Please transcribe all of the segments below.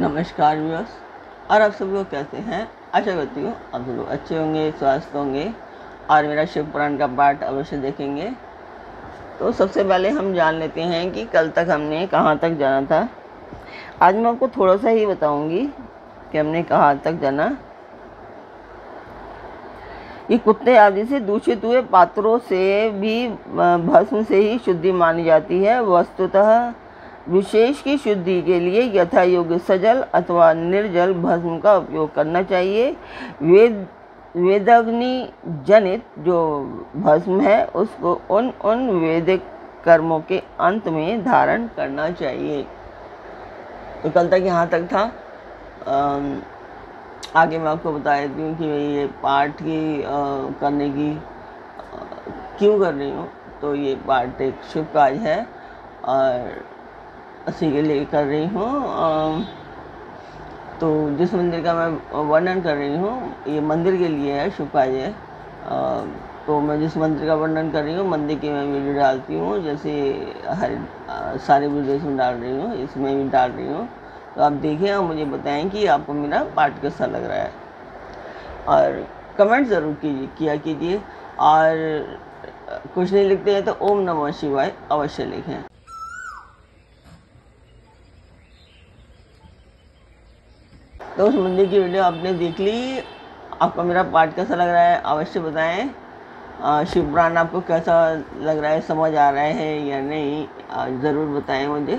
नमस्कार व्यूअर्स। और आप सब लोग कैसे हैं? आशा करती हूँ आप सब लोग अच्छे होंगे, स्वस्थ होंगे और मेरा शिव पुराण का पाठ अवश्य देखेंगे। तो सबसे पहले हम जान लेते हैं कि कल तक हमने कहाँ तक जाना था। आज मैं आपको थोड़ा सा ही बताऊंगी कि हमने कहाँ तक जाना। ये कुत्ते आदि से दूषित हुए पात्रों से भी भस्म से ही शुद्धि मानी जाती है। वस्तुतः विशेष की शुद्धि के लिए यथा योग्य सजल अथवा निर्जल भस्म का उपयोग करना चाहिए। वेदाग्नि जनित जो भस्म है उसको उन वैदिक कर्मों के अंत में धारण करना चाहिए। तो कल तक यहाँ तक था। आगे मैं आपको बता देती हूँ कि ये पाठ की करने की क्यों कर रही हूँ। तो ये पाठ एक शुभ कार्य है और उसी के लिए कर रही हूँ। तो जिस मंदिर का मैं वर्णन कर रही हूँ ये मंदिर के लिए है, शुभ कार्य है। तो मैं जिस मंदिर का वर्णन कर रही हूँ मंदिर की मैं वीडियो डालती हूँ, जैसे हर सारे वीडियोस में डाल रही हूँ, इसमें भी डाल रही हूँ। तो आप देखें और मुझे बताएं कि आपको मेरा पाठ कैसा लग रहा है और कमेंट ज़रूर किया कीजिए। और कुछ नहीं लिखते हैं तो ओम नमः शिवाय अवश्य लिखें। तो उस मंदिर की वीडियो आपने देख ली, आपको मेरा पाठ कैसा लग रहा है अवश्य बताएं। शिव पुराण आपको कैसा लग रहा है, समझ आ रहा है या नहीं, ज़रूर बताएं मुझे।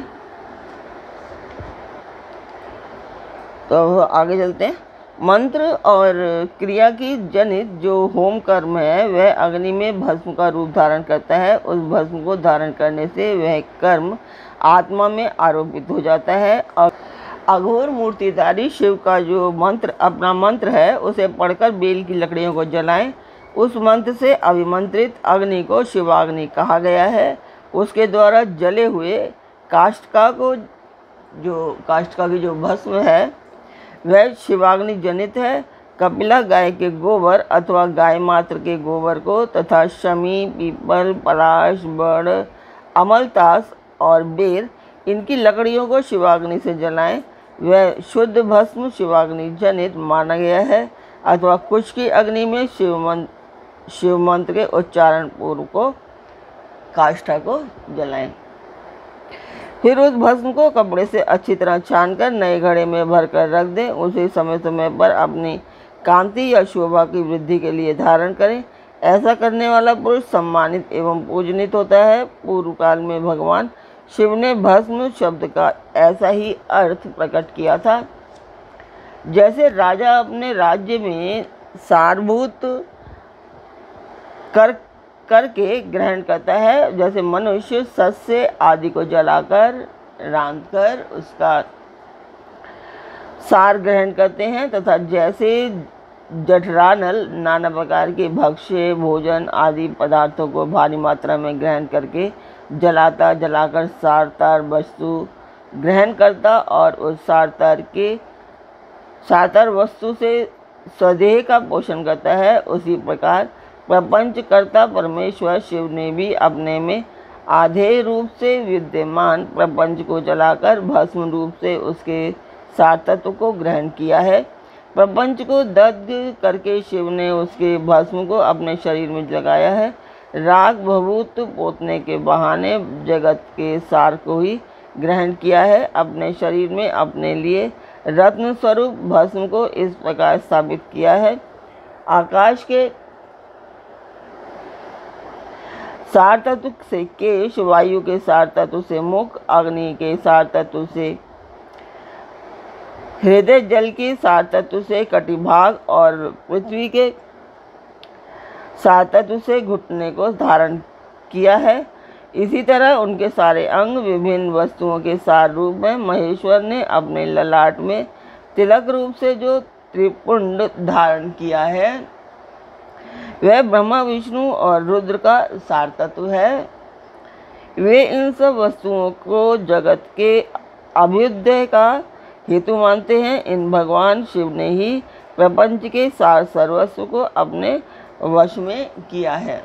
तो आगे चलते हैं। मंत्र और क्रिया की जनित जो होम कर्म है वह अग्नि में भस्म का रूप धारण करता है। उस भस्म को धारण करने से वह कर्म आत्मा में आरोपित हो जाता है। और अघोर मूर्तिधारी शिव का जो मंत्र अपना मंत्र है उसे पढ़कर बेल की लकड़ियों को जलाएं। उस मंत्र से अभिमंत्रित अग्नि को शिवाग्नि कहा गया है। उसके द्वारा जले हुए काष्ठका की जो भस्म है वह शिवाग्नि जनित है। कपिला गाय के गोबर अथवा गाय मात्र के गोबर को तथा शमी, पीपल, पलाश, बड़, अमलतास और बेर इनकी लकड़ियों को शिवाग्नि से जलाएं। वह शुद्ध भस्म शिवाग्नि जनित माना गया है। अथवा कुश की अग्नि में शिव मंत्र के उच्चारण पूर्व को काष्ठा को जलाएं। फिर उस भस्म को कपड़े से अच्छी तरह छानकर नए घड़े में भरकर रख दें। उसे समय समय पर अपनी कांति या शोभा की वृद्धि के लिए धारण करें। ऐसा करने वाला पुरुष सम्मानित एवं पूजनीत होता है। पूर्व काल में भगवान शिव ने भस्म शब्द का ऐसा ही अर्थ प्रकट किया था। जैसे राजा अपने राज्य में सारभूत करके ग्रहण करता है, जैसे मनुष्य सस्य आदि को जलाकर रांधकर उसका सार ग्रहण करते हैं, तथा जैसे जठरानल नाना प्रकार के भक्ष्य भोजन आदि पदार्थों को भारी मात्रा में ग्रहण करके जलाकर सारतार वस्तु ग्रहण करता और उस सारतार वस्तु से स्वदेह का पोषण करता है, उसी प्रकार प्रपंचकर्ता परमेश्वर शिव ने भी अपने में आधेय रूप से विद्यमान प्रपंच को जलाकर भस्म रूप से उसके सार तत्व को ग्रहण किया है। प्रपंच को दग्ध करके शिव ने उसके भस्म को अपने शरीर में जगाया है। राग भभूत पोतने के बहाने जगत के सार को ही ग्रहण किया है। अपने शरीर में अपने लिए रत्न स्वरूप भस्म को इस प्रकार स्थापित किया है। आकाश के सार तत्व से केश, वायु के सार तत्व से मुख, अग्नि के सार तत्व से हृदय, जल के सार तत्व से कटिभाग और पृथ्वी के सार तत्व से घुटने को धारण किया है। इसी तरह उनके सारे अंग विभिन्न वस्तुओं के सार रूप में महेश्वर ने अपने ललाट में तिलक रूप से जो त्रिपुंड धारण किया है वह ब्रह्मा, विष्णु और रुद्र का सार तत्व है। वे इन सब वस्तुओं को जगत के अभ्युदय का हेतु मानते हैं। इन भगवान शिव ने ही प्रपंच के सार सर्वस्व को अपने वश में किया है।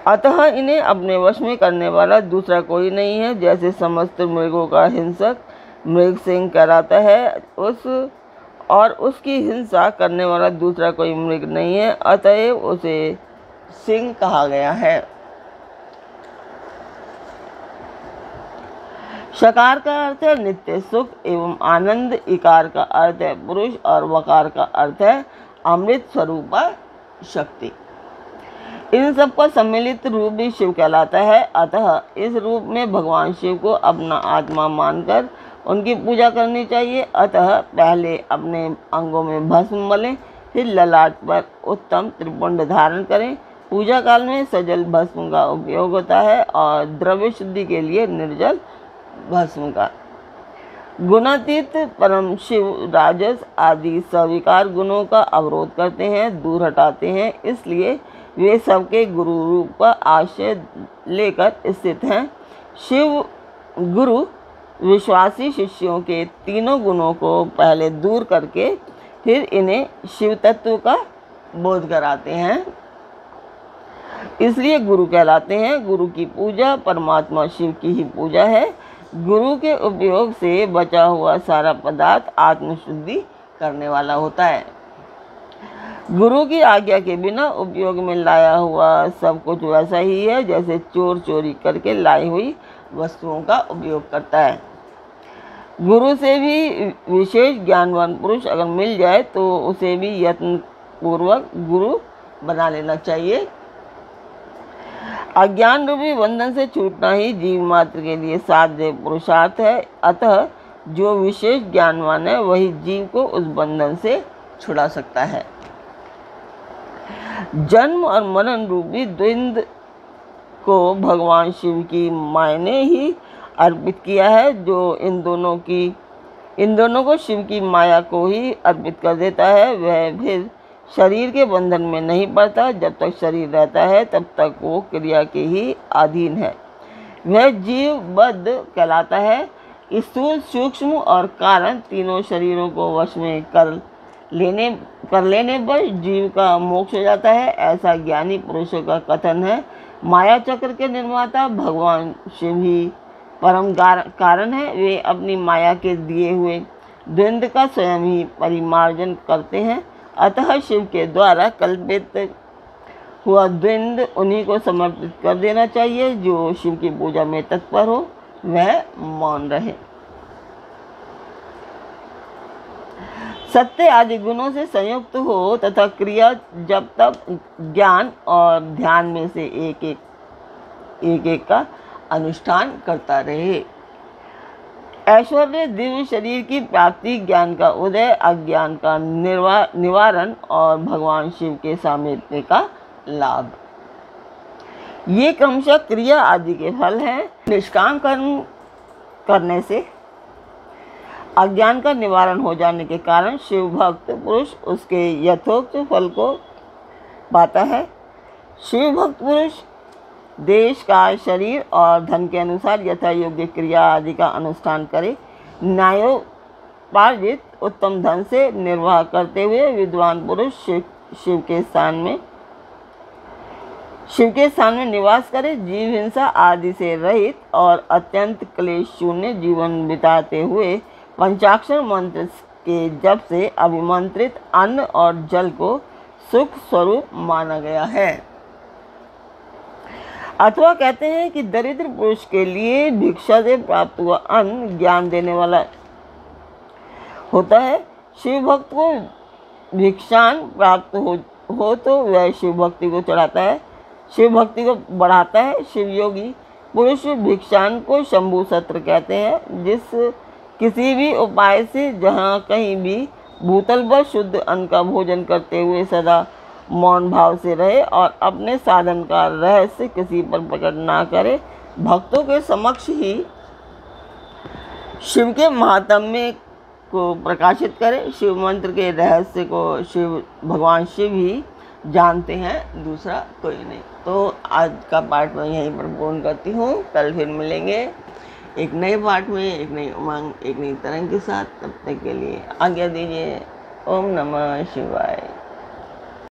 अतः इन्हें अपने वश में करने वाला दूसरा कोई नहीं है। जैसे समस्त मृगों का हिंसक मृग सिंह कहलाता है। उसकी हिंसा करने वाला दूसरा कोई मृग नहीं है, अतएव उसे सिंह कहा गया है। शकार का अर्थ है नित्य सुख एवं आनंद, इकार का अर्थ है पुरुष और वकार का अर्थ है अमृत स्वरूपा शक्ति। इन सब का सम्मिलित रूप भी शिव कहलाता है। अतः इस रूप में भगवान शिव को अपना आत्मा मानकर उनकी पूजा करनी चाहिए। अतः पहले अपने अंगों में भस्म मलें, फिर ललाट पर उत्तम त्रिपुंड धारण करें। पूजा काल में सजल भस्म का उपयोग होता है और द्रव्य शुद्धि के लिए निर्जल भस्म का। गुणातीत परम शिव राजस आदि सविकार गुणों का अवरोध करते हैं, दूर हटाते हैं, इसलिए वे सबके गुरु रूप का आश्रय लेकर स्थित हैं। शिव गुरु विश्वासी शिष्यों के तीनों गुणों को पहले दूर करके फिर इन्हें शिव तत्व का बोध कराते हैं, इसलिए गुरु कहलाते हैं। गुरु की पूजा परमात्मा शिव की ही पूजा है। गुरु के उपयोग से बचा हुआ सारा पदार्थ आत्मशुद्धि करने वाला होता है। गुरु की आज्ञा के बिना उपयोग में लाया हुआ सब कुछ वैसा ही है जैसे चोर चोरी करके लाई हुई वस्तुओं का उपयोग करता है। गुरु से भी विशेष ज्ञानवान पुरुष अगर मिल जाए तो उसे भी यत्न पूर्वक गुरु बना लेना चाहिए। अज्ञान रूपी बंधन से छूटना ही जीव मात्र के लिए साध्य पुरुषार्थ है। अतः जो विशेष ज्ञानवान है वही जीव को उस बंधन से छुड़ा सकता है। जन्म और मरण रूपी द्वंद्व को भगवान शिव की माया ने ही अर्पित किया है। जो इन दोनों को शिव की माया को ही अर्पित कर देता है वह फिर शरीर के बंधन में नहीं पड़ता। जब तक शरीर रहता है तब तक वो क्रिया के ही अधीन है। वह जीव बद्ध कहलाता है। स्थूल, सूक्ष्म और कारण तीनों शरीरों को वश में कर लेने पर जीव का मोक्ष हो जाता है, ऐसा ज्ञानी पुरुषों का कथन है। माया चक्र के निर्माता भगवान शिव ही परम कारण है। वे अपनी माया के दिए हुए द्वंद्व का स्वयं ही परिमार्जन करते हैं। अतः शिव के द्वारा कल्पित हुआ द्वंद्व उन्हीं को समर्पित कर देना चाहिए। जो शिव की पूजा में तत्पर हो वह मौन रहे। सत्य आदि गुणों से संयुक्त हो तथा क्रिया जब तक ज्ञान और ध्यान में से एक एक का अनुष्ठान करता रहे। ऐश्वर्य, दिव्य शरीर की प्राप्ति, ज्ञान का उदय, अज्ञान का निवारण और भगवान शिव के सामीप्य का लाभ, ये क्रमशः क्रिया आदि के फल हैं। निष्काम कर्म करने से अज्ञान का निवारण हो जाने के कारण शिव भक्त पुरुष उसके यथोक्त फल को पाता है। शिव भक्त पुरुष देश, काल, शरीर और धन के अनुसार यथा योग्य क्रिया आदि का अनुष्ठान करे। न्यायोपार्जित उत्तम धन से निर्वाह करते हुए विद्वान पुरुष शिव के स्थान में निवास करे। जीव हिंसा आदि से रहित और अत्यंत क्लेश शून्य जीवन बिताते हुए पंचाक्षर मंत्र के जप से अभिमंत्रित अन्न और जल को सुख स्वरूप माना गया है। अथवा कहते हैं कि दरिद्र पुरुष के लिए भिक्षा से प्राप्त हुआ अन्न ज्ञान देने वाला होता है। शिव भक्त को भिक्षान प्राप्त हो तो वह शिव भक्ति को चढ़ाता है, शिव भक्ति को बढ़ाता है। शिव योगी पुरुष भिक्षान को शंभु सत्र कहते हैं। जिस किसी भी उपाय से जहाँ कहीं भी भूतल पर शुद्ध अन्न का भोजन करते हुए सदा मौन भाव से रहे और अपने साधन का रहस्य किसी पर प्रकट ना करे, भक्तों के समक्ष ही शिव के महात्म्य को प्रकाशित करे। शिव मंत्र के रहस्य को भगवान शिव ही जानते हैं, दूसरा कोई नहीं। तो आज का पाठ मैं यहीं पर पूर्ण करती हूँ। कल फिर मिलेंगे एक नए पाठ में, एक नई उमंग, एक नई तरंग के साथ। तब तक के लिए आज्ञा दीजिए। ओम नमः शिवाय।